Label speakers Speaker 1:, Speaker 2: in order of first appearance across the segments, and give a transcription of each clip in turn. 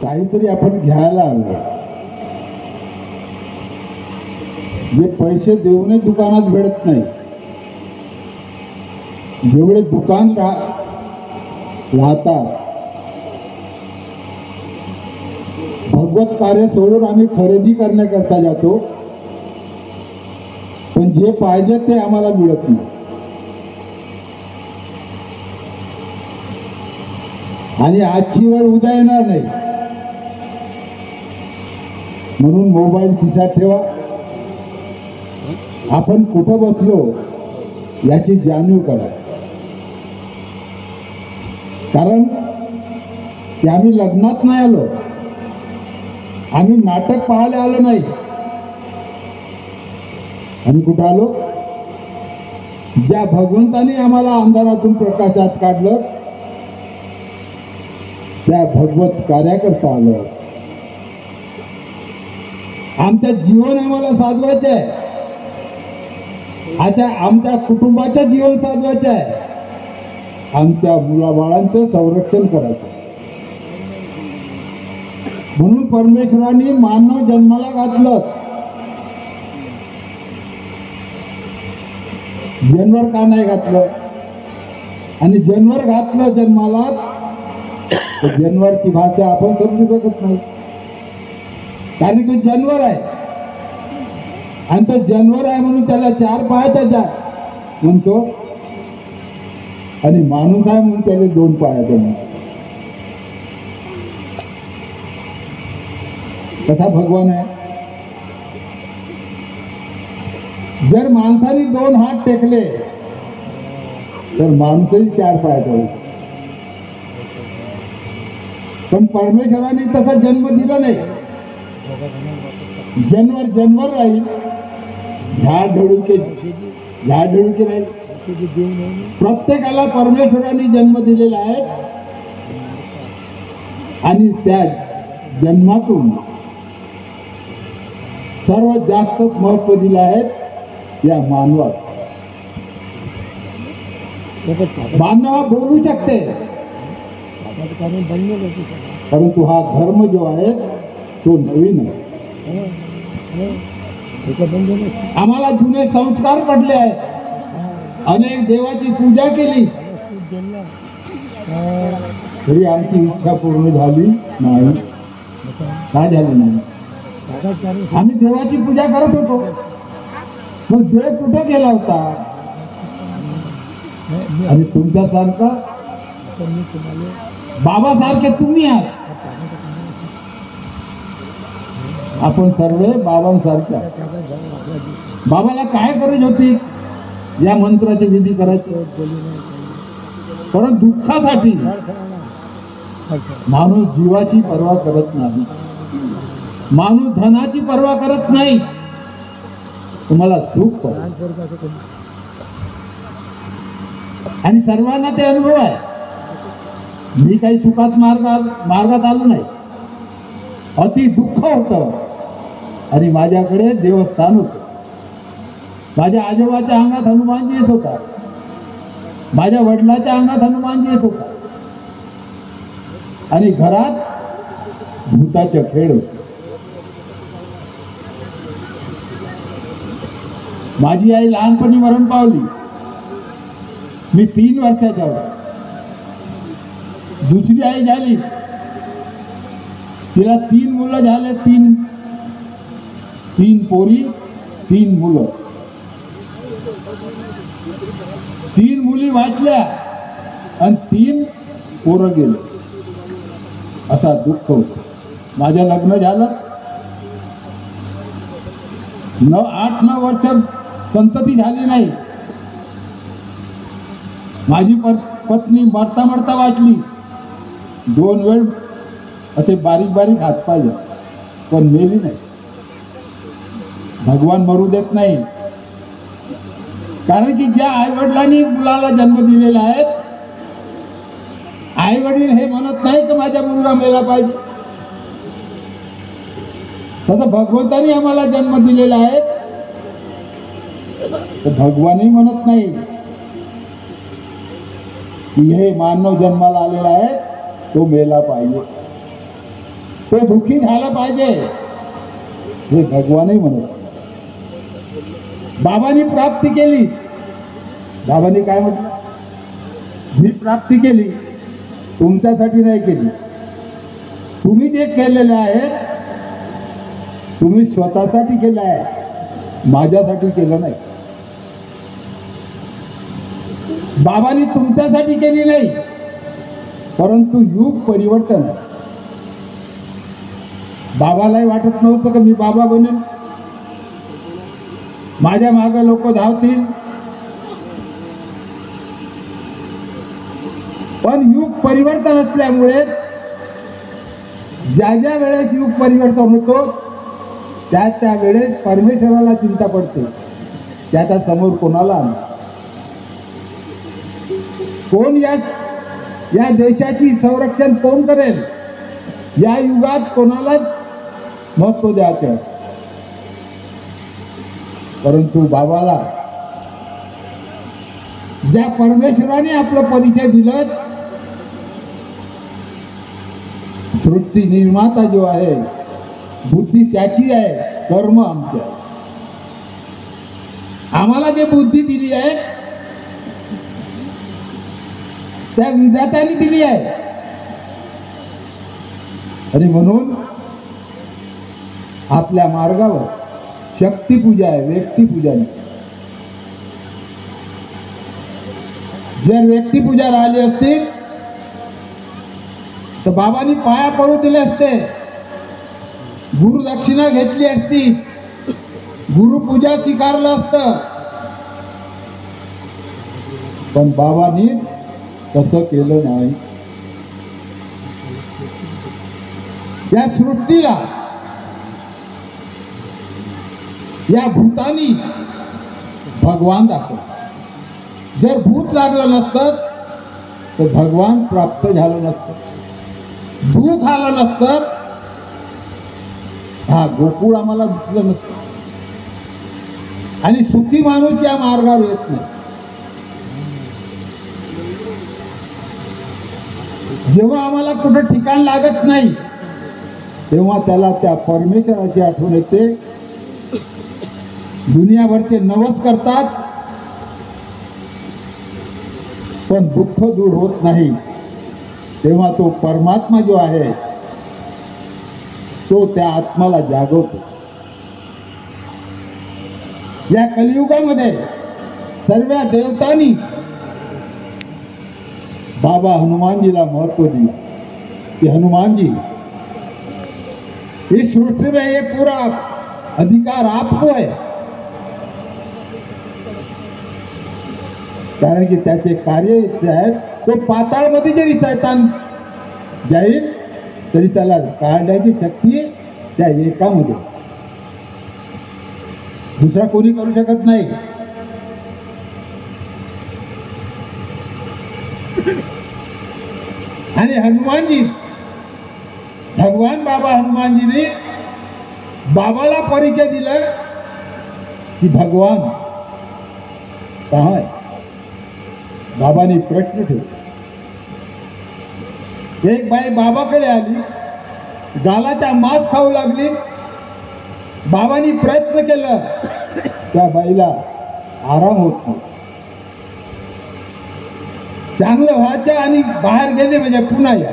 Speaker 1: काहीतरी आपण घ्यायला आलो. जे पैसे देऊनही दुकानात भेटत नाही, जेवढे दुकान राहतात, भगवत कार्य सोडून आम्ही खरेदी करण्याकरता जातो, पण जे पाहिजे ते आम्हाला मिळत नाही. आणि आजची वेळ उद्या येणार नाही, म्हणून मोबाईल खिशात ठेवा. आपण कुठं बसलो याची जाणीव करा. कारण की आम्ही लग्नात नाही आलो, आम्ही नाटक पाहायला आलो नाही. आम्ही कुठं आलो? ज्या भगवंताने आम्हाला अंधारातून प्रकाशात काढलं त्या भगवत कार्याकरता आलो. आमचं जीवन आम्हाला साधवायचं आहे, आता आमच्या कुटुंबाचं जीवन साधवायचं आहे, आमच्या मुलाबाळांचं संरक्षण करायचं. म्हणून परमेश्वराने मानव जन्माला घातलं. जनवर का नाही घातलं? आणि जनवर घातलं जन्माला तर जनवरची भाषा आपण समजू शकत नाही, कारण की जनवर आहे. आणि तो जनवर आहे म्हणून त्याला चार पायाचा म्हणतो, आणि माणूस आहे म्हणून त्याला दोन पायाचा म्हणतो. कसा भगवान आहे? जर माणसाने दोन हात टेकले तर माणूसही चार पायाचा होतो. पण परमेश्वराने तसा जन्म दिला नाही. जनवर जनवर राहील, झाड झुडुके राहील. प्रत्येकाला परमेश्वराने जन्म दिलेला आहे, आणि त्या जन्मातून सर्वात जास्त महत्व दिलं आहे या मानवात. मानव हा बोलू शकते, परंतु हा धर्म जो आहे तो नवीन आहे. आम्हाला जुने संस्कार पडले आहेत, अनेक देवाची पूजा केली, तरी आमची इच्छा पूर्ण झाली नाही. काय झाली नाही? आम्ही देवाची पूजा करत होतो, मग देव कुठे गेला होता? आणि तुमच्यासारखा बाबासारखे तुम्ही आहात. आपण सर्व बाबांसारखे. बाबाला काय गरज होती या मंत्राची विधी करायची? परंतु दुःखासाठी माणूस जीवाची पर्वा करत नाही, माणूस धनाची पर्वा करत नाही. तुम्हाला सुख पाहिजे, आणि सर्वांना ते अनुभव आहे. मी काही सुखात मार्गात आलो नाही. अति दुःख होतं, आणि माझ्याकडे देवस्थान होतं. माझ्या आजोबाच्या अंगात हनुमानजी येत होता, माझ्या वडिलाच्या अंगात हनुमानजी येत होता, आणि घरात भूताचे खेळ होते. माझी आई लहानपणी मरण पावली. मी 3 वर्षाचा होतो. दुसरी आई झाली, तिला 3 मुलं झाले. 3 पोरी, 3 मुलं. 3 मुली वाचल्या आणि 3 पोरं गेले. असा दुःख होतं. माझं लग्न झालं, 8-9 वर्ष संतती झाली नाही. माझी पत्नी मरता मरता वाचली. 2 वेळ असे बारीक बारीक हात पाहिजे, पण मेली नाही. भगवान मरू देत नाही, कारण की ज्या आई वडिलांनी मुलाला जन्म दिलेला आहे, आई वडील हे म्हणत नाही की माझा मुलगा मेला पाहिजे. तसं भगवंतानी आम्हाला जन्म दिलेला आहे, तर भगवानही म्हणत नाही की हे मानव जन्माला आलेला आहे तो मेला पाहिजे. तो दुःखी झाला पाहिजे हे भगवानही म्हणत. बाबांनी प्राप्ती केली. बाबांनी काय म्हटलं? मी प्राप्ती केली, तुमच्यासाठी नाही केली. तुम्ही जे केलेलं आहे तुम्ही स्वतःसाठी केलं आहे, माझ्यासाठी केलं नाही. बाबांनी तुमच्यासाठी केली नाही, परंतु युग परिवर्तन. बाबालाही वाटत नव्हतं की मी बाबा बनेन, माझ्या मागे लोक धावतील. पण युग परिवर्तन असल्यामुळे ज्या ज्या वेळेस युग परिवर्तन होतो त्या त्या वेळेस परमेश्वराला चिंता पडते, त्याच्या समोर कोणाला कोण या देशाची संरक्षण कोण करेल, या युगात कोणालाच महत्व द्यायचं. परंतु बाबाला ज्या परमेश्वराने आपलं परिचय दिलं, सृष्टी निर्माता जो आहे, बुद्धी त्याची आहे, कर्म आमच्या. आम्हाला जे बुद्धी दिली आहे त्या विधात्याने दिली आहे. आणि म्हणून आपल्या मार्गावर शक्तीपूजा आहे, व्यक्तिपूजा नाही. जर व्यक्तिपूजा राहिली असती तर बाबांनी पाया पडू दिले असते, गुरुदक्षिणा घेतली असती, गुरुपूजा स्वीकारलं असतं. पण बाबांनी तसं केलं नाही. या सृष्टीला, या भूतानी भगवान दाखव. जर भूत लागलं नसतं तर भगवान प्राप्त झालं नसतं, दुःख आलं नसतं, हा गोकुळ आम्हाला दिसलं नसतं. आणि सुखी माणूस या मार्गावर येत नाही. जेव्हा आम्हाला कुठं ठिकाण लागत नाही तेव्हा त्याला त्या परमेश्वराची आठवण येते. दुनियाभरचे नवस करतात पण दुःख दूर होत नाही. तेव्हा तो परमात्मा जो आहे तो त्या आत्माला जागवतो. या कलियुगामध्ये सर्व देवतांनी बाबा हनुमानजीला महत्व दिया कि हनुमान जी, इस सृष्टि में ये पूरा अधिकार आपको है. कारण की त्याचे कार्य जे आहेत, तो पाताळमध्ये जरी शैतान जाईल तरी त्याला काढण्याची शक्ती त्या एकामध्ये, दुसरा कोणी करू शकत नाही. आणि हनुमानजी, भगवान बाबा हनुमानजीने बाबाला परिचय दिला की भगवान कहाँ है. बाबांनी प्रश्न ठेवला. एक बाई बाबाकडे आली, गालाचा मांस खाऊ लागली. बाबांनी प्रयत्न केला, त्या बाईला आराम होत नाही. चांगलं व्हायचं आणि बाहेर गेले म्हणजे पुन्हा या.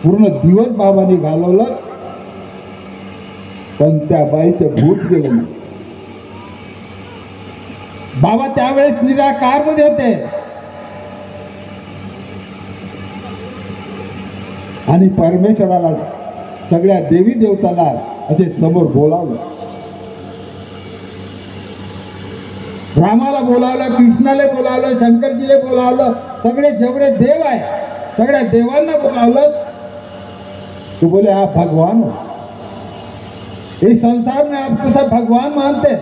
Speaker 1: पूर्ण दिवस बाबांनी घालवलं पण त्या बाईचं भूत गेलं नाही. बाबा त्यावेळेस निराकार मध्ये होते आणि परमेश्वराला, सगळ्या देवी देवताला असे समोर बोलावलं. रामाला बोलावलं, कृष्णाला बोलावलं, शंकरजीला बोलावलं, सगळे जेवढे देव आहे सगळ्या देवांना बोलावलं. तो बोले आप भगवान हो, इस संसार में आपको सब भगवान मानते,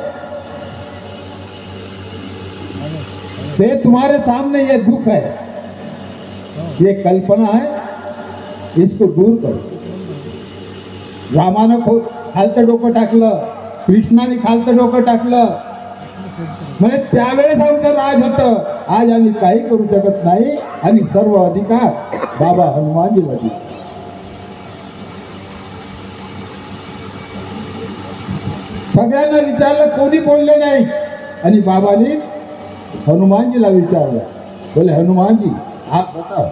Speaker 1: ये तुम्हारे सामने ये दुख है, ये कल्पना है, इसको दूर करो. रामानं खालतं डोकं टाकलं, कृष्णाने खालतं डोकं टाकलं. म्हणजे त्यावेळेस आमचं राज होतं. आज आम्ही काही करू शकत नाही आणि सर्व अधिकार बाबा हनुमानजीला दिले. सगळ्यांना विचारलं, कोणी बोलले नाही. आणि बाबांनी हनुमानजीला विचारलं, बोले हनुमानजी आप बताओ,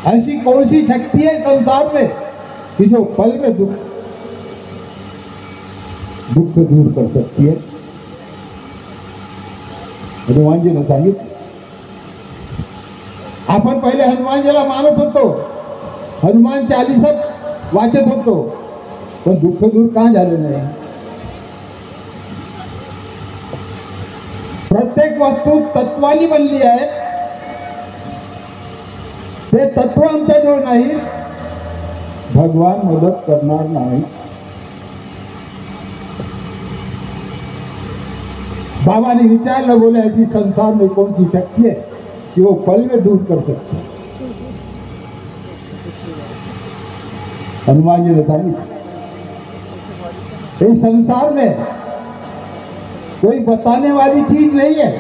Speaker 1: ऐसी कौन सी शक्ति है संसार में कि जो पल में दुख दूर कर सकती है. हनुमानजीने सांगितलं. आपण पहिले हनुमानजीला मानत होतो, हनुमान चालीसा वाचत होतो, पण दुःख दूर का झालं नाही. प्रत्येक वस्तू तत्वानी बनली आहे, ते तत्व आमच्याजवळ नाही, भगवान मदत करणार नाही. बाबा ने विचारलं, बोले ऐसी संसार में कौन सी शक्ति है कि वो पल में दूर कर सकती है. हनुमान जी ने कहा, इस संसार में कोई बताने वाली चीज नहीं है,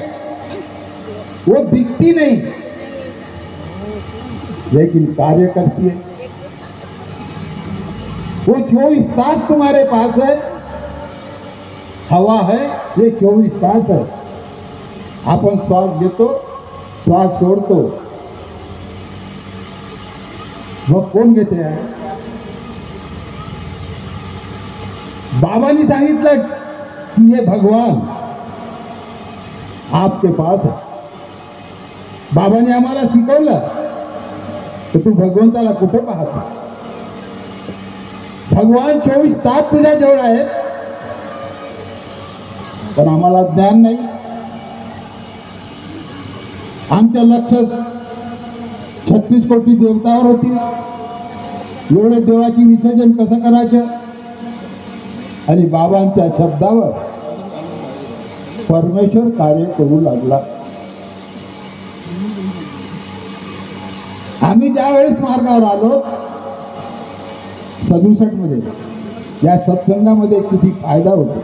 Speaker 1: वो दिखती नहीं लेकिन कार्य करती है. वो 24 तास तुम्हारे पास है, हवा है, ये 24 तास है. आपण श्वास घेतो, श्वास सोडतो, मग कोण घेते आहे. बाबांनी सांगितलं कि ये भगवान आपके पास है. बाबांनी आम्हाला शिकवलं तर तू भगवंताला कुठे पाहतो. भगवान 24 तास तुझ्या जवळ आहेत, पण आम्हाला ज्ञान नाही. आमचं लक्ष 36 कोटी देवतावर होती. एवढे देवाची विसर्जन कसं करायचं. आणि बाबांच्या शब्दावर परमेश्वर कार्य करू लागला. आम्ही ज्या वेळेस मार्गावर आलो 67 मध्ये, या सत्संगामध्ये किती फायदा होतो.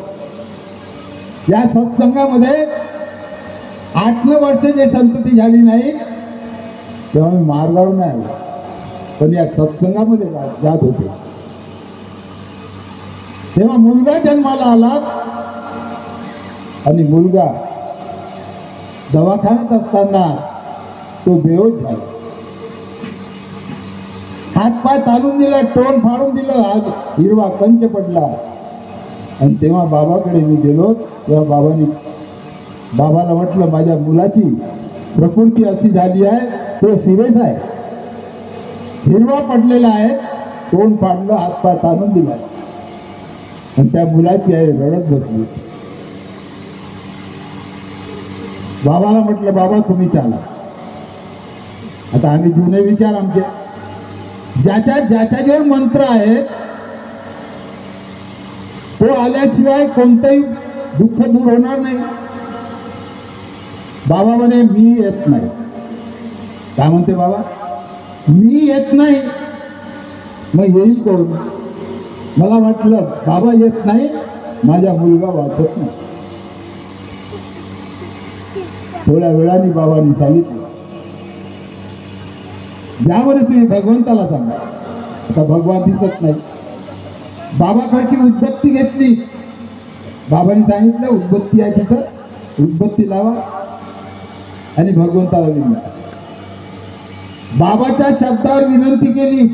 Speaker 1: या सत्संगामध्ये 8 वर्ष जे संतती झाली नाही तेव्हा मी मार्गावर नाही आलो, पण या सत्संगामध्ये जात होते. तेव्हा मुलगा जन्माला आला आणि मुलगा दवाखान्यात असताना तो बेहोश झाला. हातपाय ताणून दिला, तोंड फाडून दिलं, हिरवा कंच पडला. आणि तेव्हा बाबाकडे मी गेलो. तेव्हा बाबाला म्हटलं, माझ्या मुलाची प्रकृती अशी झाली आहे, तो सिरियस आहे, हिरवा पडलेला आहे, तोंड फाडलं, हातपाय ताणून दिला. आणि त्या मुलाची आई रडत बसली. बाबाला म्हटलं, बाबा तुम्ही चाला. आता आम्ही जुने विचार आमचे, ज्याच्या जवळ मंत्र आहे तो आल्याशिवाय कोणतंही दुःख दूर होणार नाही. बाबा म्हणे मी येत नाही. काय म्हणते बाबा, मी येत नाही, मग येईल कोण. मला वाटलं बाबा येत नाही, माझा मुलगा वाचत नाही. थोड्या वेळाने बाबांनी सांगितलं, ज्यामध्ये तुम्ही भगवंताला सांगा. आता भगवान दिसत नाही. बाबाकडची उदबत्ती घेतली. बाबांनी सांगितलं उदबत्ती आहे तिथं, उदबत्ती लावा आणि भगवंताला विनंती. बाबाच्या शब्दावर विनंती केली.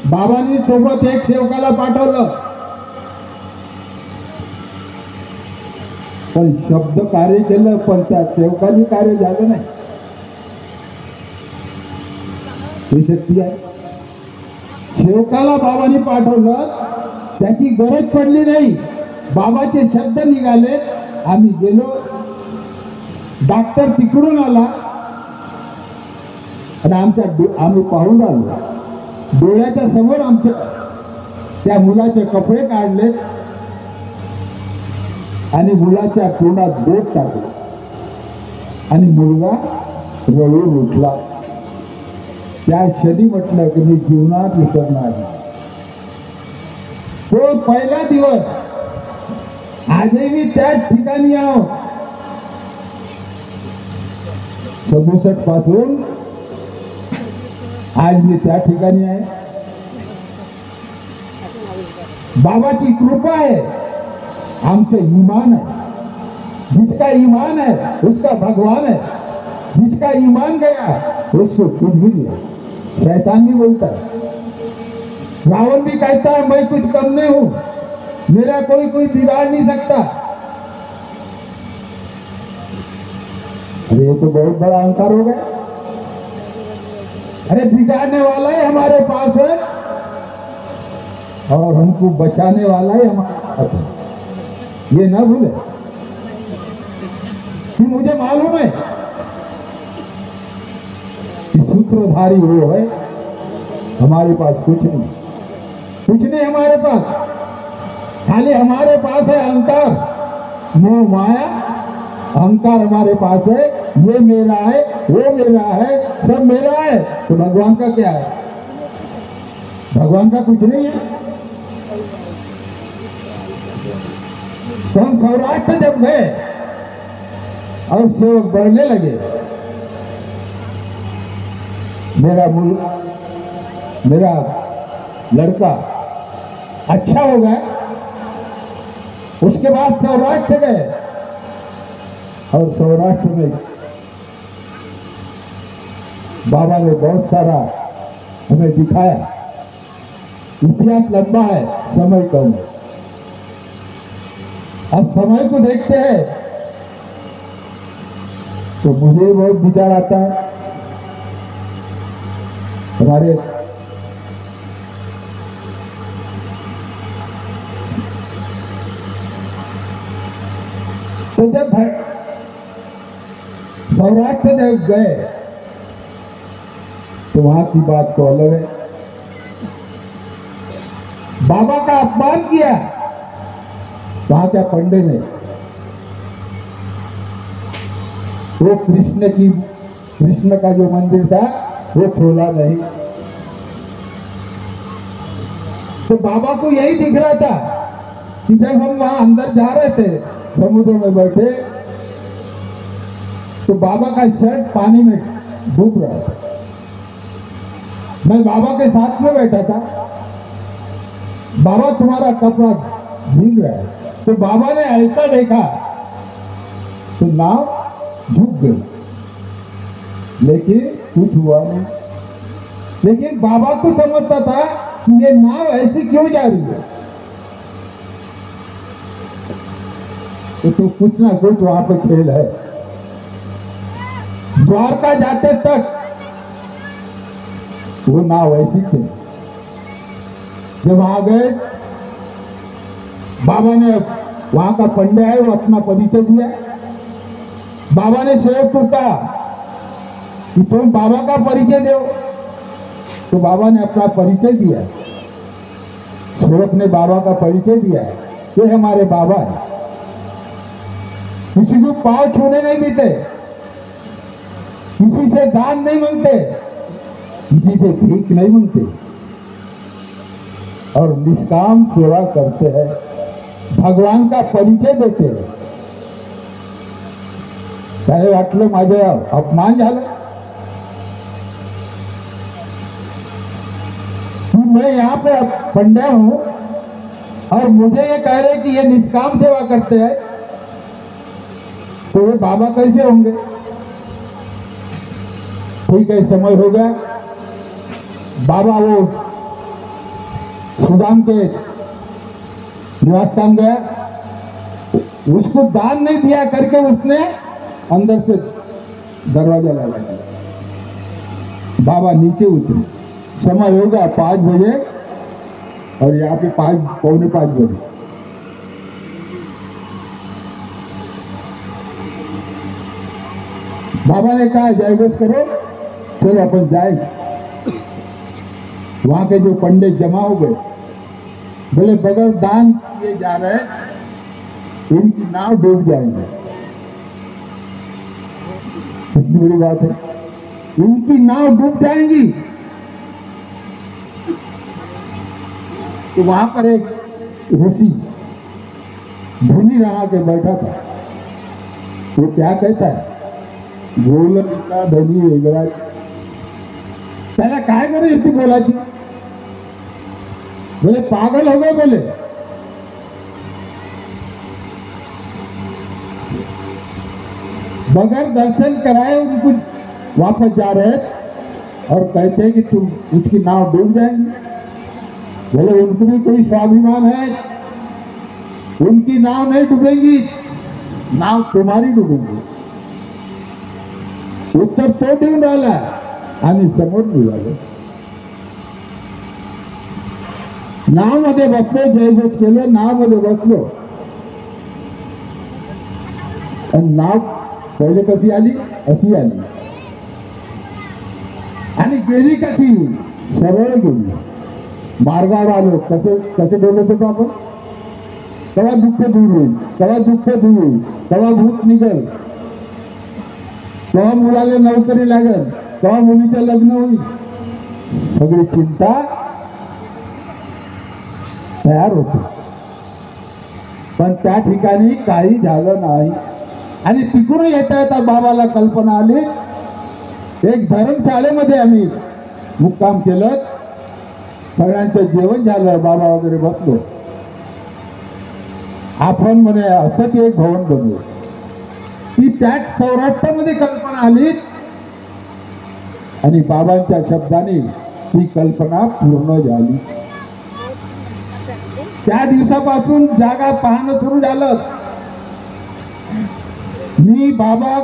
Speaker 1: बाबांनी सोबत एक सेवकाला पाठवलं, पण शब्द कार्य केलं, पण त्या सेवकाने कार्य झालं नाही. ही शक्ती आहे. सेवकाला बाबांनी पाठवलं, त्याची गरज पडली नाही, बाबाचे शब्द निघाले. आम्ही गेलो, डॉक्टर तिकडून आला आणि आम्ही पाहून आलो. डोळ्याच्या समोर आमच्या त्या मुलाचे कपडे काढले आणि मुलाच्या तोंडात बोट टाकले आणि मुलगा रडून उठला. त्या क्षणी म्हटलं की मी जीवनात विसरणार नाही. तो पहिला दिवस आजही मी त्याच ठिकाणी आहो. 67 पासून आज मी त्या ठिकाणी आहे. बाबाची कृपा है, आमचं ईमान है। जिसका ईमान है उसका भगवान है, जिसका ईमान गया उसको कुछ भी नहीं। शैतान भी बोलता है, रावण भी कहता है मैं कुछ कम नहीं हूं, मेरा कोई बिगाड़ नहीं सकता। अरे ये तो बहुत बड़ा अहंकार हो गया। अरे बिगाड़ने वाला ही हमारे पास है और हमको बचाने वाला ही हमारे पास है, ये ना भूले कि मुझे मालूम है कि सूत्रधारी वो है, हमारे पास कुछ नहीं हमारे पास, खाली हमारे पास है अहंकार, मोह माया। अहंकार हमारे पास है, ये मेरा है, वो मेरा है, सब मेरा है। तो भगवान का क्या है? भगवान का कुछ नहीं है। तो हम सौराष्ट्र जब गए और सेवक बढ़ने लगे, मेरा लड़का अच्छा हो गया। उसके बाद सौराष्ट्र गए और सौराष्ट्र में बाबा ने बहुत सारा हमें दिखाया। इतिहास लंबा है, समय कम है। अब समय को देखते हैं तो मुझे बहुत विचार आता है। हमारे तो जब सौराष्ट्र जब गए तो वहां की बात तो अलग है। बाबा का अपमान किया वहां क्या पंडे ने, वो कृष्ण का जो मंदिर था वो खोला नहीं। तो बाबा को यही दिख रहा था कि जब हम वहां अंदर जा रहे थे, समुद्र में बैठे, तो बाबा का शर्ट पानी में डूब रहा था। मैं बाबा के साथ में बैठा था। बाबा तुम्हारा कपड़ा भीग रहा है। तो बाबा ने ऐसा देखा तो नाव झुक गई, लेकिन कुछ हुआ नहीं। लेकिन बाबा को समझता था कि ये नाव ऐसी क्यों जा रही है। तो कुछ ना कुछ वहां पे खेल है। द्वारका जाते तक वो नाव ऐसी थी। जब आ गए, बाबा ने, वहां का पंडे है, वो अपना परिचय दिया। बाबा ने सेवक को कहा कि तुम बाबा का परिचय दो। तो बाबा ने अपना परिचय दिया। सेवक ने बाबा का परिचय दिया, ये हमारे बाबा है। किसी को पांव छूने नहीं देते, किसी से दान नहीं मांगते, किसी से भीख नहीं मांगते और निष्काम सेवा करते हैं, भगवान का परिचय देते हैं। चाहे वाटलं माझं अपमान झालं कि मैं यहाँ पे पंडा हूं और मुझे ये कह रहे कि ये निष्काम सेवा करते हैं, तो ये बाबा कैसे होंगे। ठीक है, समय हो गया। बाबा वो सुदाम के निवास स्थान गया, उसको दान नहीं दिया करके उसने अंदर से दरवाजा लगा दिया। बाबा नीचे उतरे, समय हो गया 5 बजे और यहाँ पे 5:45 बजे। बाबा ने कहा जय घोष करो, चलो अपन जाए। वहां के जो पंडित जमा हो गए, बोले बगैर दान किए जा रहे, इनकी नाव डूब जाएंगे। कितनी बड़ी बात है, इनकी नाव डूब जाएंगी। तो वहां पर एक ऋषि धुनी रहा के बैठा था। वो क्या कहता है, बोलता धनी वेगळा, त्याला काय करायची बोलायची। बोले पागल हो गए, बोले बगैर दर्शन कराए उनको वापस जा रहे और कहते हैं कि तुम उसकी नाव डूब जाएंगे। बोले उनको भी कोई स्वाभिमान है, उनकी नाव नहीं डूबेगी, नाव तुम्हारी डूबेगी। उत्तर तो देऊन राहिला, आम्ही समोर निघालो, नाव मध्ये बसलो, जयघोष केलं, नाव मध्ये बसलो आणि नाव पहिले कशी आली अशी आली आणि गेली कशी सरळ गेली। मार्गावर आलो, कसे बोलत होतो आपण, तेव्हा दुःख दूर होईल, तेव्हा दुःख दूर होईल, तेव्हा भूत निघल, तेव्हा मुलाला नोकरी लागेल, तेव्हा मुलीचं लग्न होईल, सगळी चिंता तयार होते। पण त्या ठिकाणी काही झालं नाही आणि तिकडून येता येता बाबाला कल्पना आली, एक धर्मशाळेमध्ये आम्ही मुक्काम केलं, सगळ्यांचं जेवण झालं, बाबा वगैरे बसलो, आपण म्हणे असंच एक भवन बनवू। ती त्याच सौराष्ट्रामध्ये कल्पना आली आणि बाबांच्या शब्दाने ती कल्पना पूर्ण झाली। त्या दिवसापासून जागा पाहणं सुरू झालं। मी बाबा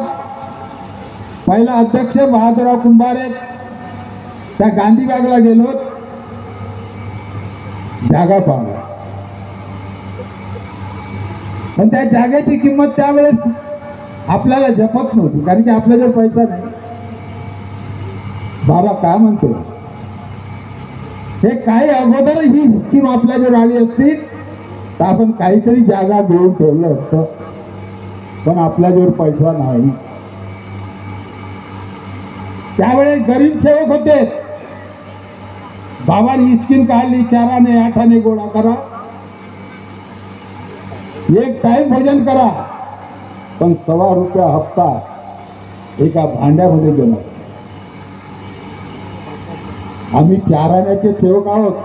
Speaker 1: पहिला अध्यक्ष बहादुरराव कुंभारे त्या गांधीबागला गेलो, जागा पाहला, पण त्या जागेची किंमत त्यावेळेस आपल्याला जपत नव्हती, कारण की आपल्याजवळ पैसा नाही। बाबा काय म्हणतो, हे काही अगोदर ही स्कीम आपल्याजवळ आली असती तर आपण काहीतरी जागा घेऊन ठेवलं असतं, पण आपल्याजवळ पैसा नाही। त्यावेळेस गरीब सेवक होते, बाबांनी ही स्कीम काढली, 4 आणे 8 आणे गोळा करा, एक टाइम भोजन करा, पण ₹1.25 हप्ता एका भांड्यामध्ये गेला। आम्ही 4 आण्याचे सेवक आहोत,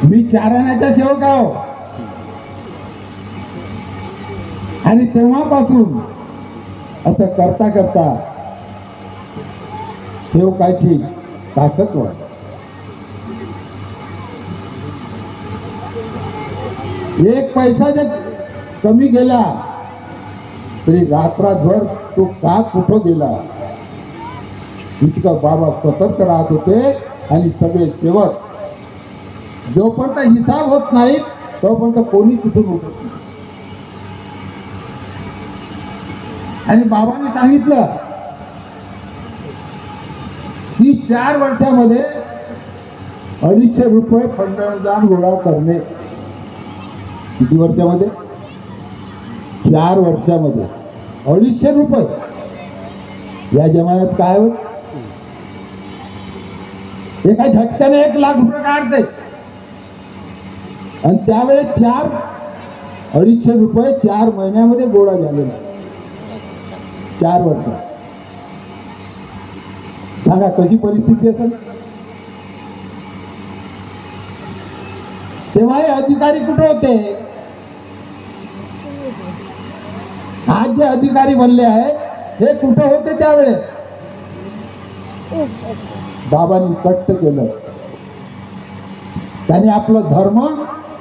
Speaker 1: मी 4 आण्याचा सेवक आहोत आणि तेव्हापासून असं करता करता सेवकाची ताकद वाढली। एक पैसा जर कमी गेला तरी रात्रभर तो का कुठं गेला इतकं बाबा सतर्क राहत होते आणि सगळे सेवक जोपर्यंत हिसाब होत नाही तोपर्यंत कोणी तिथून उठत नाही। आणि बाबांनी सांगितलं की 4 वर्षामध्ये ₹250 फंडदान गोळा करणे। किती वर्षामध्ये? 4 वर्षामध्ये ₹250। या जमान्यात काय होत, एका झटक्याने ₹1,00,000 काढते आणि त्यावेळेस ₹250 4 महिन्यामध्ये गोळा झालेला। 4 वर्ष सांगा कशी परिस्थिती असेल। तेव्हा हे अधिकारी कुठे होते? आज जे अधिकारी बनले आहे हे कुठे होते त्यावेळेस? बाबांनी कष्ट केलं, त्यांनी आपलं धर्म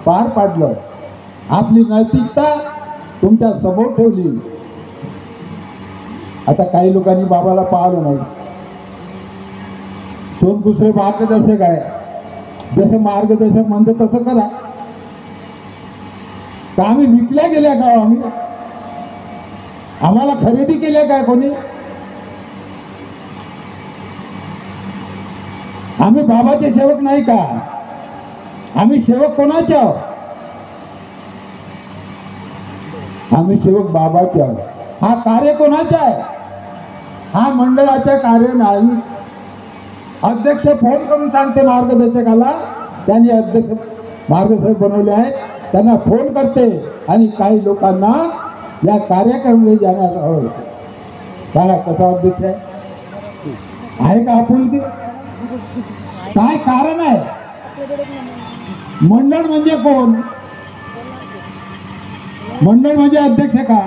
Speaker 1: पार पाडलं, आपली नैतिकता तुमच्या समोर ठेवली। आता काही लोकांनी बाबाला पाहिलं नाही, दोन दुसरे मार्गदर्शक आहे, जसं मार्गदर्शक म्हणतो तसं करा। तर आम्ही विकल्या गेल्या का? आम्हाला खरेदी केल्या काय कोणी? आम्ही बाबाचे सेवक नाही का? आम्ही सेवक कोणाचे आहोत? आम्ही सेवक बाबाचे आहोत। हा कार्य कोणाचा आहे? हा मंडळाचा कार्य नाही। अध्यक्ष फोन करून सांगते मार्गदर्शकाला, त्यांनी अध्यक्ष मार्गदर्शक बनवले आहे, त्यांना फोन करते आणि काही लोकांना या कार्यक्रमामध्ये जाण्यास आवडते। सांगा कसा अध्यक्ष आहे का आपुलकी? काय कारण आहे? मंडळ म्हणजे कोण? मंडळ म्हणजे अध्यक्ष का?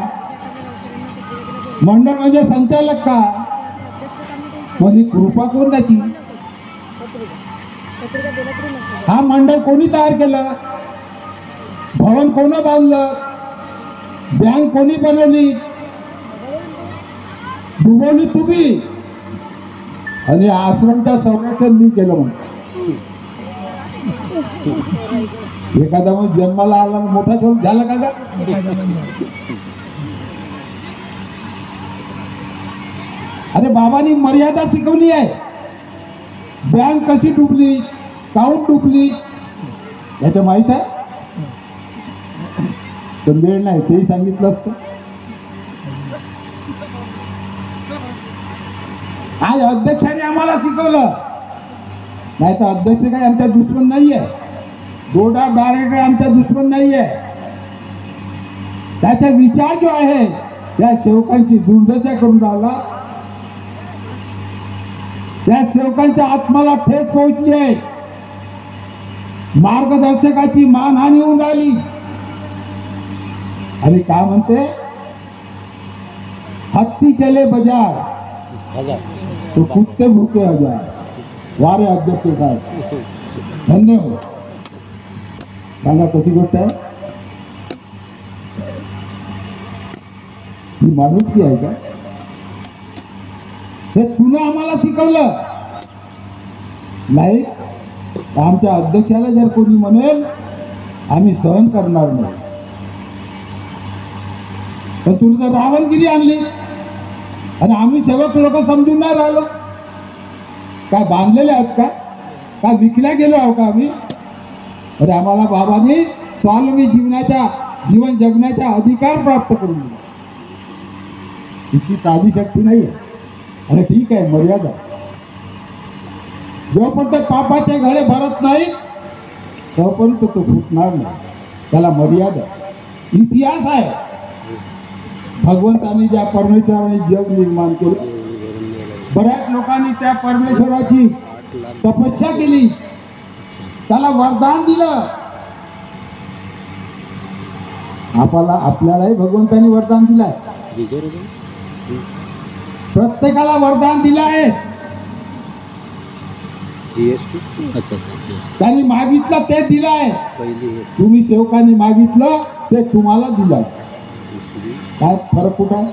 Speaker 1: मंडळ म्हणजे संचालक का? मग ही कृपा कोण द्यायची? हा मंडळ कोणी तयार केलं? भवन कोण बांधलं? बँक कोणी बनवली? डुबवली तुम्ही. आणि आश्रमच्या संरक्षण मी केलं म्हणून. एखादा मग जन्माला आला मोठा छोट झाला का? अरे बाबांनी मर्यादा शिकवली आहे. बँक कशी डुबली, काऊन डुबली याचं माहित आहे? पण वेळ नाही, तेही सांगितलं असतं. आज अध्यक्षाने आम्हाला शिकवलं, नाही तर अध्यक्ष काही आमचा दुश्मन नाहीये. बोर्ड ऑफ डायरेक्टर आमचा दुश्मन नाहीये. त्याचा विचार जो आहे त्या सेवकांची दुर्दशा करून राहिला. त्या सेवकांच्या आत्माला ठेच पोहोचली आहे. मार्गदर्शकाची मानहानी होऊन राहिली. आणि काय म्हणते, हत्ती चले बाजार तो कुत्ते भूके हजार. वारे अध्यक्ष साहेब, धन्यवाद. सांगा कशी गोष्ट आहे ही? माणुसकी आहे का? हे तुला आम्हाला शिकवलं नाही. आमच्या अध्यक्षाला जर कोणी म्हणेल आम्ही सहन करणार नाही. पण तुम्ही तर रावणगिरी आणली आणि आम्ही सेवक लोक समजून नाही राहिलो. काय बांधलेले आहेत का? काय विकल्या गेलो आहो का आम्ही? अरे आम्हाला बाबांनी स्वावलंबी जीवन जगण्याचा अधिकार प्राप्त करून दिला. तिची साधी शक्ती नाही आहे. अरे ठीक आहे, मर्यादा. जोपर्यंत पापाचे घडे भरत नाही तोपर्यंत तो फुटणार नाही. त्याला मर्यादा. इतिहास आहे. भगवंतानी ज्या परमेश्वराने जग निर्माण केलं, बऱ्याच लोकांनी त्या परमेश्वराची तपस्या केली, त्याला वरदान दिलं. आपल्यालाही भगवंतानी वरदान दिलंय. प्रत्येकाला वरदान दिलं आहे. त्यांनी मागितलं ते दिलं आहे. तुम्ही सेवकांनी मागितलं ते तुम्हाला दिलं. काय फरक कुठं आहे?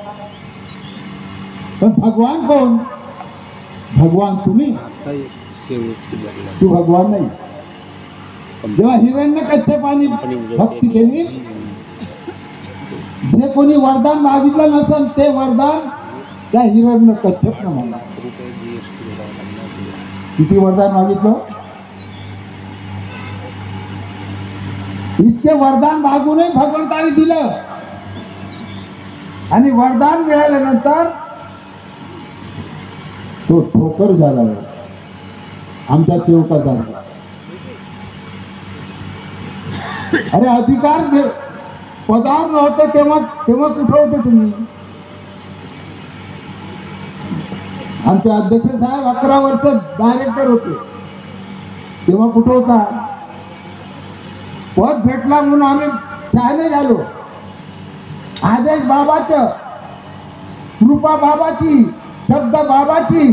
Speaker 1: पण भगवान कोण? भगवान तुम्ही, तू भगवान नाही. जेव्हा हिरण्यकश्यपाने भक्ती केली, जे कोणी वरदान मागितलं नसेल ते वरदान त्या हिरण्यकश्यपने म्हणा. किती वरदान मागितलं? इतके वरदान मागूनही भगवंताने दिलं. आणि वरदान मिळाल्यानंतर तो ठोकर झाला आमच्या सेवकाचा. अरे अधिकार पदावर नव्हते तेव्हा कुठं होते तुम्ही? आमचे अध्यक्ष साहेब 11 वर्ष डायरेक्टर होते, तेव्हा कुठं होता? पद भेटला म्हणून आम्ही शहाणे झालो. आदेश बाबाचं, कृपा बाबाची, शब्द बाबाची.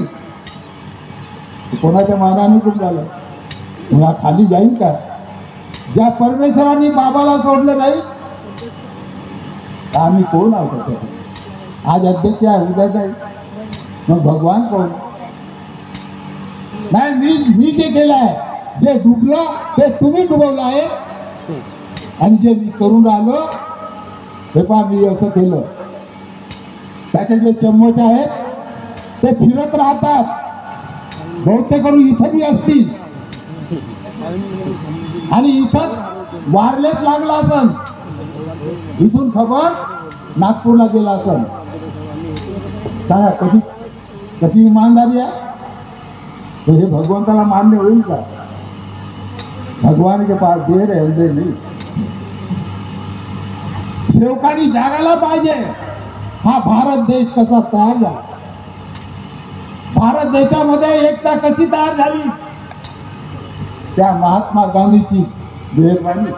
Speaker 1: कोणाच्या मानाने कुठं झालं? मला खाली जाईल का? ज्या परमेश्वरांनी बाबाला सोडलं नाही आम्ही कोण आहोत? आज अध्यक्ष आहे, उद्या जाईल. मग भगवान कोण? नाही, मी जे केलं आहे, जे डुबलं ते तुम्ही डुबवलं आहे. आणि जे मी करून राहिलो हे पहा, मी असं केलं. त्याचे जे चम्मच आहेत ते फिरत राहतात. बहुतेक करून इथं बी असतील आणि इथं वारलेच लागला असन. इथून खबर नागपूरला गेला असन. सांगा कशी इमानदारी आहे? तो हे भगवंताला मान्य होईल का? भगवान के पास देर है, अंधेर नहीं. सेवकांनी जागायला पाहिजे. हा भारत देश कसा तयार झाला, भारत देशामध्ये एकता कशी तयार झाली, त्या महात्मा गांधीची मेहरबानी.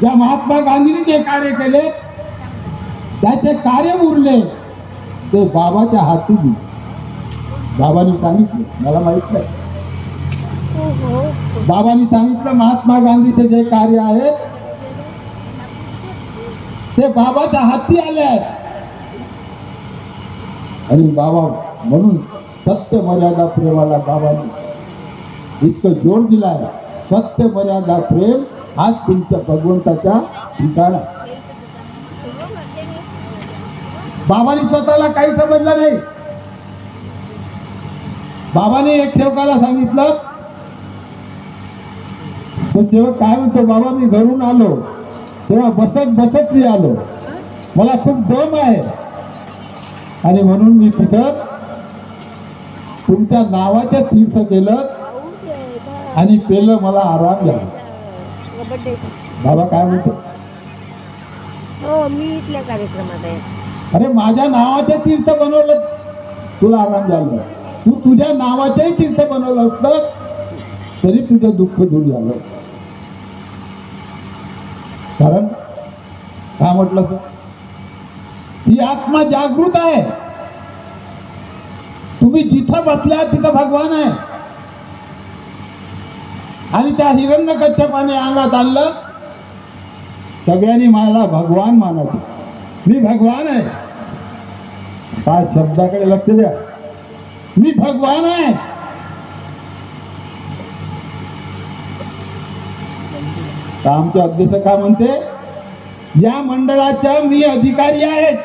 Speaker 1: या महात्मा गांधींनी जे कार्य केले त्याचे कार्य उरले ते बाबाच्या हाती दिले. बाबांनी सांगितलं, मला माहित नाही, बाबांनी सांगितलं महात्मा गांधीचे जे कार्य आहेत ते बाबाच्या हाती आले आहेत. आणि बाबा म्हणून सत्य मर्यादा प्रेमाला बाबांनी इतकं जोर दिलाय. सत्य मर्यादा प्रेम आज तुमच्या भगवंताच्या ठिकाण. बाबांनी स्वतःला काही समजलं नाही. बाबाने एक सेवकाला सांगितलं, तो सेवक काय म्हणतो, बाबा मी घरून आलो तेव्हा बसत बसत मी आलो, मला खूप दम आहे आणि म्हणून मी तिथं तुमच्या नावाचं तीर्थ केलं आणि पेलं, मला आराम झाला. बाबा काय म्हणतो,
Speaker 2: हो मी इथल्या कार्यक्रमात आहे.
Speaker 1: अरे माझ्या नावाचं तीर्थ बनवलं तुला आराम झालं, तू तुझ्या नावाचंही तीर्थ बनवलं असतं तरी तुझं दुःख दूर झालं. कारण काय म्हटलं तर ही आत्मा जागृत आहे. तुम्ही जिथं बसल्या तिथं भगवान आहे. आणि त्या हिरण्यकश्यपाने अंगात आणलं, सगळ्यांनी मला भगवान मानायचं, मी भगवान आहे. काय शब्दाकडे लक्ष द्या, मी भगवान आहे. आमचे अध्यक्ष काय म्हणते, या मंडळाच्या मी अधिकारी आहे,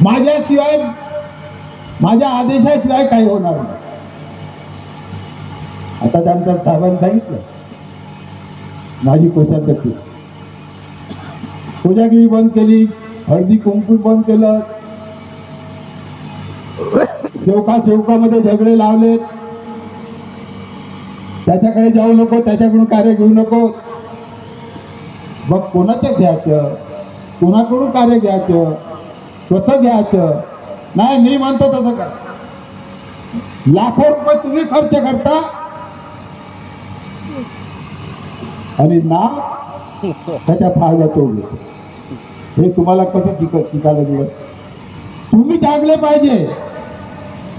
Speaker 1: माझ्याशिवाय माझ्या आदेशाशिवाय काही होणार नाही. आता आमच्या साहेबांनी सांगितलं, माझी कोषाध्यक्ष कोजागिरी बंद केली, हळदी कुंकू बंद केलं, सेवकामध्ये झगडे लावलेत, त्याच्याकडे जाऊ नको, त्याच्याकडून कार्य घेऊ नको. मग कोणाचं घ्यायचं, कोणाकडून कार्य घ्यायचं, कसं घ्यायचं? नाही, मी म्हणतो तसं कर. लाखो रुपये तुम्ही खर्च करता आणि नाव त्याच्या फायदा तोड घेतो. हे तुम्हाला कसं शिकायला दिलं? तुम्ही जागले पाहिजे.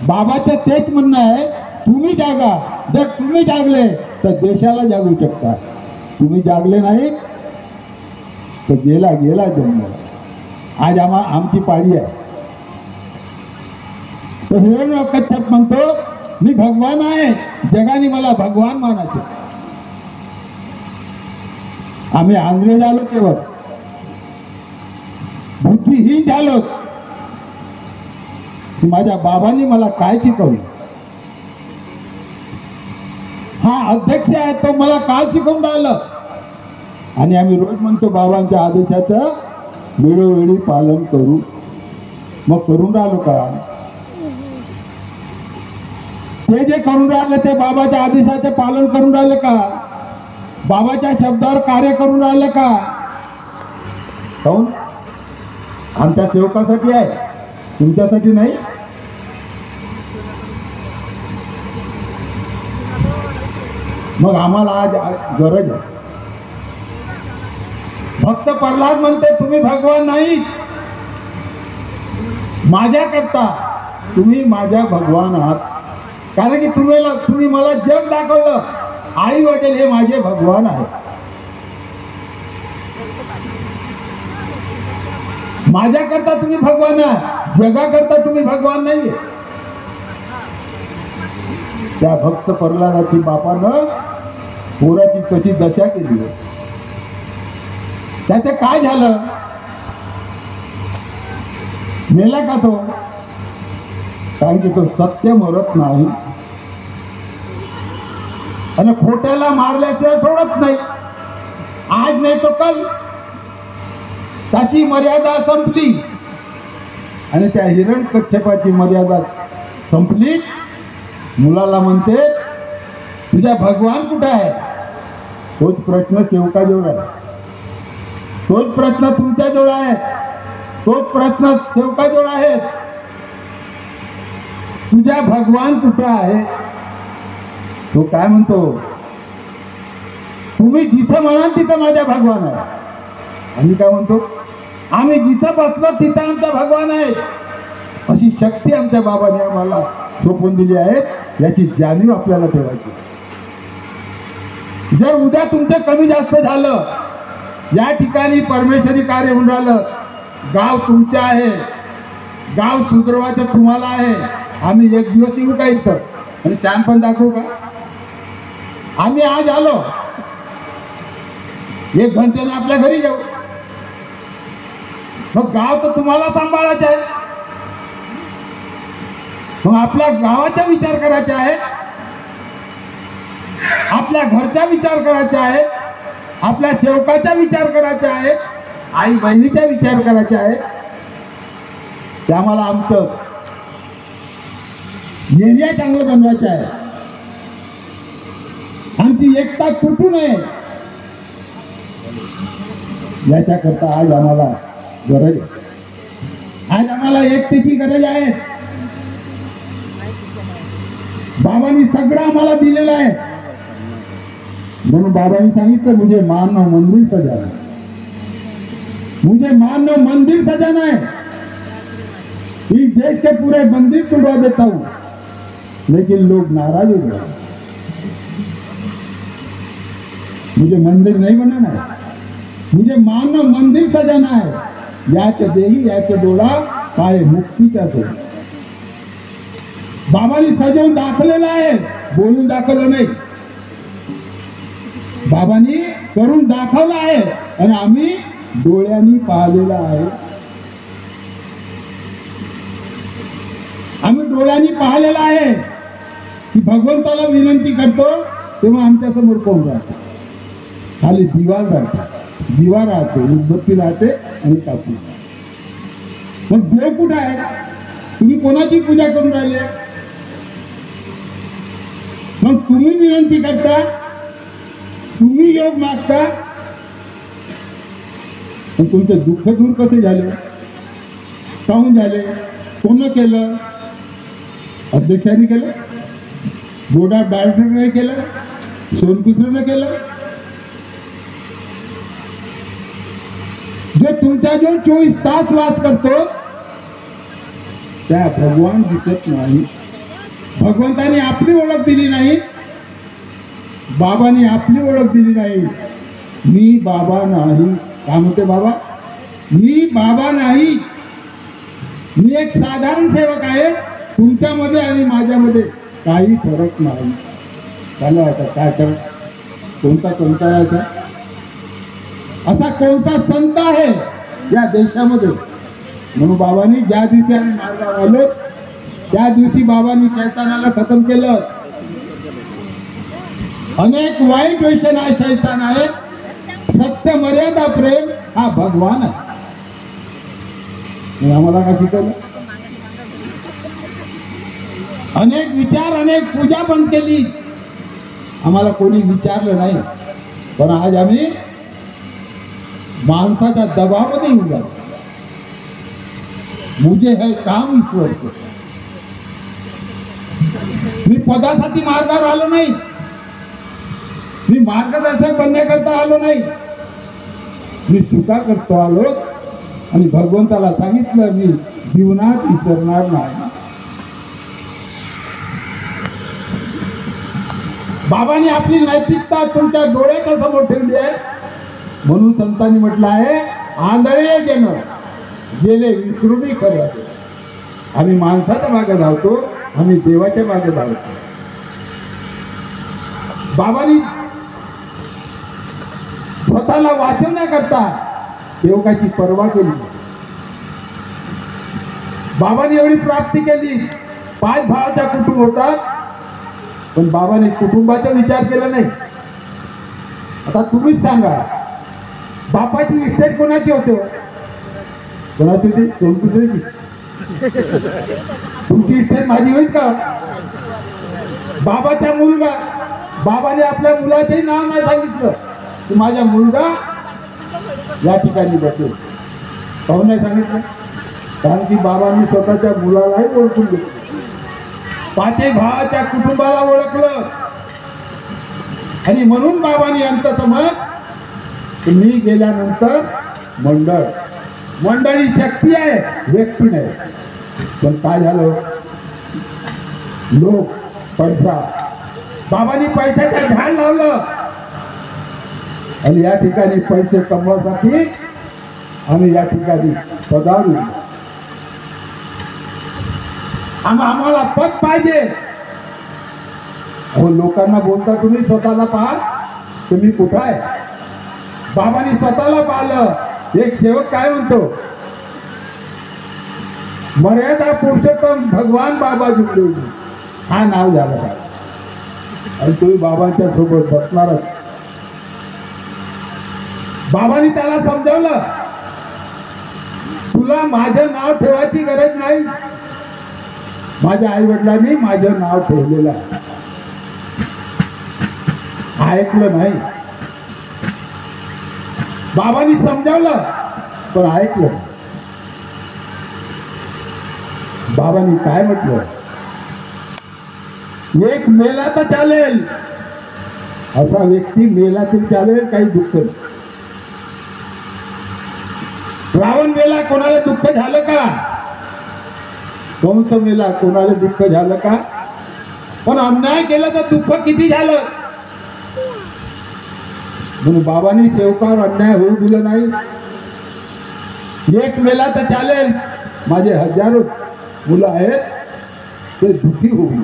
Speaker 1: बाबाचं तेच म्हणणं आहे, तुम्ही जागा. जर तुम्ही जागले तर देशाला जागू शकता. तुम्ही जागले नाही तर गेला गेला जन्म. आज आमची पाळी आहे. तो हिरण्यकश्यप म्हणतो, मी भगवान आहे, जगाने मला भगवान मानायचे. आम्ही आंधळे झालो, केवळ बुद्धिहीन झालो. माझ्या बाबांनी मला काय शिकवलं? हा अध्यक्ष आहे, तो मला काय शिकवून राहिलं? आणि आम्ही रोज म्हणतो बाबांच्या आदेशाचं वेळोवेळी पालन करू. मग करून राहिलो का? ते जे करून राहिले ते बाबाच्या आदेशाचे पालन करून राहिले का? बाबाच्या शब्दावर कार्य करून राहिले का? काऊन? आमच्या सेवकासाठी आहे, तुमच्यासाठी नाही. मग आम्हाला आज गरज आहे. भक्त प्रल्हाद म्हणते, तुम्ही भगवान नाही, माझ्याकरता तुम्ही माझ्या भगवान आहात. कारण की तुम्ही मला जग दाखवलं. आई वडील हे माझे भगवान आहे. माझ्याकरता तुम्ही भगवान आहे, जगाकरता तुम्ही भगवान नाहीये. त्या भक्त प्रल्हादाची बापानं पोराची कशी दशा केली, त्याचं काय झालं? मेला का तो? कारण की तो सत्य मरत नाही आणि खोट्याला मारल्याशिवाय सोडत नाही. आज नाही तो कल त्याची मर्यादा संपली आणि त्या हिरण्यकश्यपाची मर्यादा संपली. मुलाला म्हणते, तुझा भगवान कुठे आहे? तोच प्रश्न सेवकाजवळ आहे, तोच प्रश्न तुमच्याजवळ आहे, तोच प्रश्न सेवकाजवळ आहे. तुझा भगवान कुठे आहे? तो काय म्हणतो, तुम्ही जिथं म्हणाल तिथं माझ्या भगवान आहे. आम्ही काय म्हणतो, आम्ही जिथं बसलो तिथं आमचा भगवान आहे. अशी शक्ती आमच्या बाबांनी आम्हाला सोपून दिली आहे. याची जाणीव आपल्याला ठेवायची. जर उद्या तुमचं कमी जास्त झालं, या ठिकाणी परमेश्वरी कार्य होऊन राहिलं, गाव तुमचं आहे, गाव सुधरवायचं तुम्हाला आहे. आम्ही एक दिवस येऊ का इथं आणि छान पण दाखवू का? आम्ही आज आलो, 1 घंट्याने आपल्या घरी जाऊ. मग गाव तर तुम्हाला सांभाळायचं आहे. मग आपल्या गावाचा विचार करायचा आहे, आपल्या घरचा विचार करायचा आहे, आपल्या सेवकाचा विचार करायचा आहे, आई बहिणीचा विचार करायचा आहे. ते आम्हाला आमचं एरिया चांगलं बनवायचं आहे. आमची एकता तुटू नये, याच्याकरता आज आम्हाला गरज आहे. आज आम्हाला एकतेची गरज आहे. बाबांनी सगळं आम्हाला दिलेलं आहे. म्हणून बाबांनी सांगितलं, मुझे मानव मंदिर सजाना, मुझे मानव मंदिर सजाना है. इस देश के पूरे मंदिर तुड़वा देता हूं, लेकिन लोग नाराज हो गए. मुझे मंदिर नहीं बनाना है, मुझे मानव मंदिर सजाना है. याचे देही याचे डोळा पाय मुक्तीचा तो. बाबांनी सजवून दाखवलेलं आहे, बोलून दाखवलं नाही. बाबांनी करून दाखवलं आहे आणि आम्ही डोळ्यांनी पाहिलेलं आहे. आम्ही डोळ्यांनी पाहिलेलं आहे की भगवंताला विनंती करतो तेव्हा आमच्या समोर कोण राहतो? खाली दिवा राहतो, दिवा राहते, उदबत्ती राहते आणि कापूर. मग देव कुठे आहे? तुम्ही कोणाची पूजा करून राहिले? मग तुम्ही विनंती करता, तुम्ही योग मागता, पण तुमचे दुःख दूर कसे झाले? काहून झाले? कोण केलं? अध्यक्षांनी केलं? बोर्ड ऑफ डायरेक्टरने केलं? सोनकुसरने केलं? जो तुमच्याजवळ 24 तास वास करतो त्या भगवान दिसत नाही. भगवंताने आपली ओळख दिली नाही, बाबांनी आपली ओळख दिली नाही. मी बाबा नाही. काय म्हणते बाबा? मी बाबा नाही, मी एक साधारण सेवक आहे. तुमच्यामध्ये आणि माझ्यामध्ये काही फरक नाही. चालू आता काय कर, कोणता आहे असा कोणता संत आहे या देशामध्ये? म्हणून बाबांनी ज्या दिवशी आम्ही मार्गावर आलो त्या दिवशी बाबांनी शैतानाला खतम केलं. अनेक वाईट व्यसन आहे, शैतान आहे. सत्य मर्यादा प्रेम हा भगवान आहे. आम्हाला काय शिकवलं? अनेक विचार, अनेक पूजा बंद केली. आम्हाला कोणी विचारलं नाही. पण आज आम्ही माणसाच्या दबावामध्ये येऊन जातो. मुझे है काम ईश्वर को. मी पदासाठी मार्गावर आलो नाही, मी मार्गदर्शक बनण्याकरता आलो नाही. मी सुका करतो आलो आणि भगवंताला सांगितलं मी जीवनात विसरणार नाही. बाबांनी आपली नैतिकता तुमच्या डोळ्याच्या समोर ठेवली आहे. म्हणून संतांनी म्हटलं आहे, आंधळे जन गेले विसरून खरे. आम्ही माणसाच्या मागे धावतो, आम्ही देवाच्या मागे धावतो. बाबांनी स्वतःला वाचवण्याकरता देवकाची पर्वा केली. बाबांनी एवढी प्राप्ती केली. 5 भावाच्या कुटुंब होतात, पण बाबांनी कुटुंबाचा विचार केला नाही. आता तुम्हीच सांगा, बापाची इस्टेट कोणाची होते? कोणाची होती? सोनकुसरीची. तुमची इस्टेट माझी होईल का? बाबाचा मुलगा, बाबाने आपल्या मुलाचेही नाव नाही सांगितलं की माझा मुलगा या ठिकाणी बसेल. काहून नाही सांगितलं? कारण की बाबांनी स्वतःच्या मुलालाही ओळखून घेतलं. 5 भावाच्या कुटुंबाला ओळखलं. आणि म्हणून बाबांनी यांचं मत मी गेल्यानंतर मंडळी शक्ती आहे, व्यक्ती नाही. पण काय झालं, लोक पैसा, बाबांनी पैशाचं झाड लावलं आणि या ठिकाणी पैसे कमवण्यासाठी आम्ही या ठिकाणी पदारू. आम्हाला पद पाहिजे. अहो लोकांना बोलता तुम्ही, स्वतःला पहा तुम्ही कुठं आहे. बाबांनी स्वतःला पाहिलं. एक सेवक काय म्हणतो, मर्यादा पुरुषोत्तम भगवान बाबा जुगले, हा नाव झालं काय. आणि तुम्ही बाबांच्या सोबत बसणारच. बाबांनी त्याला समजावलं, तुला माझं नाव ठेवायची गरज नाही. माझ्या आई वडिलांनी माझं नाव ठेवलेलं आहे. ऐकलं नाही. बाबांनी समजावलं पण ऐकलं. बाबांनी काय म्हटलं, एक मेला तर चालेल, असा व्यक्ती मेला तरी चालेल, काही दुःख नाही. रावण मेला, कोणाला दुःख झालं का. कंस मेला, कोणाला दुःख झालं का. पण अन्याय केला तर दुःख किती झालं. म्हणून बाबांनी सेवकावर अन्याय होऊ दिलं नाही. एक मेला तर चालेल, माझे हजारो मुलं आहेत ते दुःखी होईल.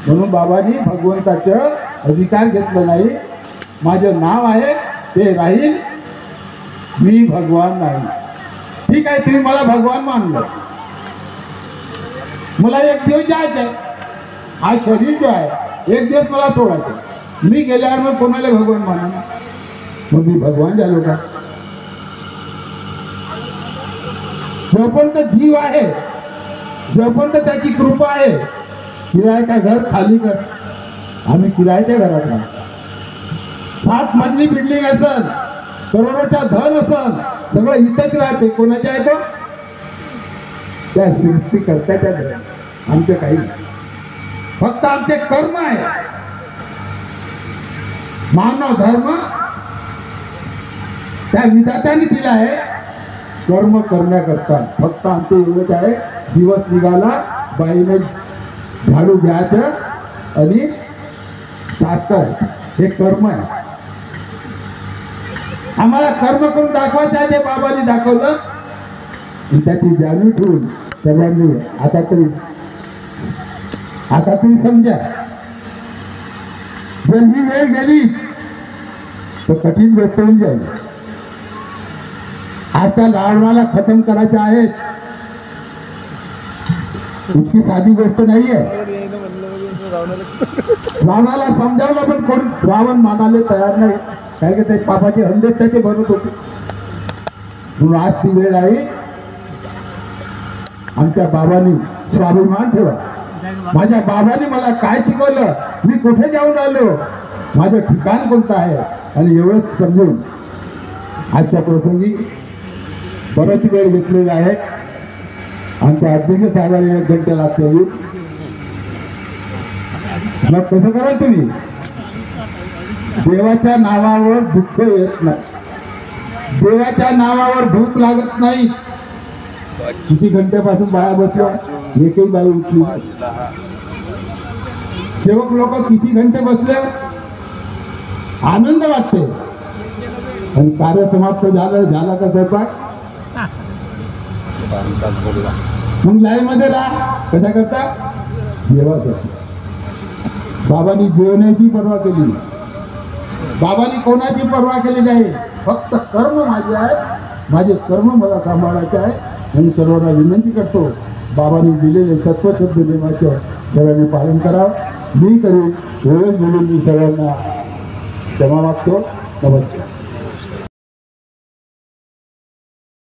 Speaker 1: म्हणून बाबांनी भगवंताचं अधिकार घेतलं नाही. माझं नाव आहे ते राहील, मी भगवान नाही. ठीक आहे, तुम्ही मला भगवान मानलं, मला एक दिवस जायचंय. हा शरीर जो आहे एक दिवस मला सोडायचं. मी गेल्यावर मग कोणाला भगवान माना, मग मी भगवान झालो का. जोपर्यंत जीव आहे, जोपर्यंत त्याची कृपा आहे, किरायाचं घर खाली कर. आम्ही किरायाच्या घरात राहतो. 7 मजली बिल्डिंग असेल, करोडोचा धन असेल, सगळं इथंच राहते. कोणाच्या आहे तो, त्या सृष्टी करत्याच्या घर. आमचं काही नाही, फक्त आमचे कर्म आहे. मानव धर्म त्या विधात्याने दिला आहे कर्म करण्याकरता. फक्त आमचं एवढंच आहे, दिवस निघाला बाईने झाडू घ्यायचं आणि साखर, हे कर्म आहे. आम्हाला कर्म करून दाखवायचं आहे, ते बाबांनी दाखवलं. त्याची जाणीव ठेवून सर्वांनी आता तरी समजा, जर ही वेळ गेली तर कठीण गोष्ट होऊन जाईल. आज त्या रावणाला खतम करायचं आहे, इतकी साधी गोष्ट नाहीये. रावणाला समजावलं पण कोण रावण मानायला तयार नाही, कारण की त्या पापाचे हंडे त्याचे भरत होते. म्हणून आज ती वेळ आहे. आमच्या बाबांनी स्वाभिमान ठेवा. माझ्या बाबांनी मला काय शिकवलं, मी कुठे जाऊन आलो, माझं ठिकाण कोणतं आहे, आणि एवढंच समजून आजच्या प्रसंगी बरंच वेळ घेतलेला आहे. आमच्या अध्यक्ष साहेबांनी 1 घंटा लागते. मग कसं करा तुम्ही, देवाच्या नावावर दुःख येत नाही, देवाच्या नावावर भूक लागत नाही. किती घंट्यापासून बाया बसल्या, एकही बाई उठली. सेवक लोक किती घंटे बसले, आनंद वाटते. आणि कार्य समाप्त झाला का स्वयंपाक, मग लाईन मध्ये राहा. कशा करता, देवासाठी. बाबांनी जेवण्याची पर्वा केली, बाबांनी कोणाची पर्वा केली नाही. फक्त कर्म माझे आहेत, माझे कर्म मला सांभाळायचे आहे. म्हणून सर्वांना विनंती करतो, बाबांनी दिलेले तत्वशुद्ध नियमाचं सर्वांनी पालन करावं. मी करू एवढंच बोलून मी सर्वांना क्षमा मागतो. नमस्कार.